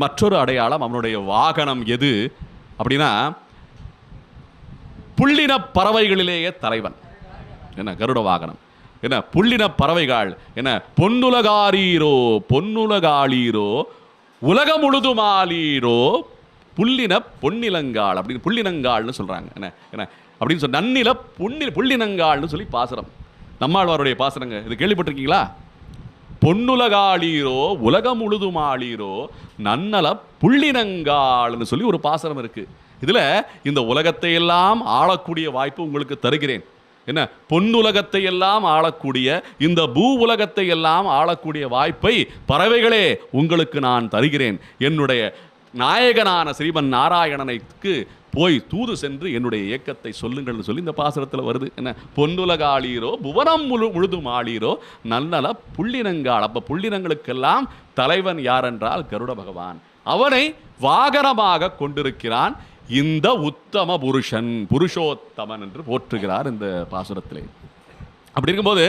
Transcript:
மற்றொரு அடையாளம் அவனுடைய வாகனம் எது அப்படின்னா புள்ளின பறவைகளிலேயே தலைவன். என்ன கருட வாகனம், என்ன புள்ளின பறவைகள், என்ன பொன்னுலகாரீரோ பொன்னுலகாளீரோ உலகம் முழுதுமாளீரோ புள்ளின பொன்னிலங்காள் அப்படின்னு புள்ளினங்காள்னு சொல்றாங்க. என்ன என்ன அப்படின்னு சொல்லி நன்னில புள்ளினங்காள்னு சொல்லி பாசுரம், நம்மாழ்வாருடைய பாசுரங்க. இது கேள்விப்பட்டிருக்கீங்களா? பொன்னுலகாளீரோ உலகம் முழுதுமாளீரோ நன்னல புள்ளினங்காள்னு சொல்லி ஒரு பாசனம் இருக்கு. இதுல இந்த உலகத்தை எல்லாம் ஆளக்கூடிய வாய்ப்பு உங்களுக்கு தருகிறேன். என்ன பொன்னுலகத்தை எல்லாம் ஆளக்கூடிய இந்த பூ உலகத்தை எல்லாம் ஆளக்கூடிய வாய்ப்பை பறவைகளே உங்களுக்கு நான் தருகிறேன். என்னுடைய நாயகனான ஸ்ரீமன் நாராயணனுக்கு போய் தூது சென்று என்னுடைய இயக்கத்தை சொல்லுங்கள்னு சொல்லி இந்த பாசுரத்தில் வருது. என்ன பொன்னுலகாளீரோ புவனம் முழுதும் ஆளீரோ நன்னல புள்ளினங்காள். அப்ப புள்ளினங்களுக்கெல்லாம் தலைவன் யார் என்றால் கருட பகவான். அவனை வாகனமாக கொண்டிருக்கிறான் இந்த உத்தம புருஷன், புருஷோத்தமன் என்று போற்றுகிறார் இந்த பாசுரத்திலே. அப்படி இருக்கும்போது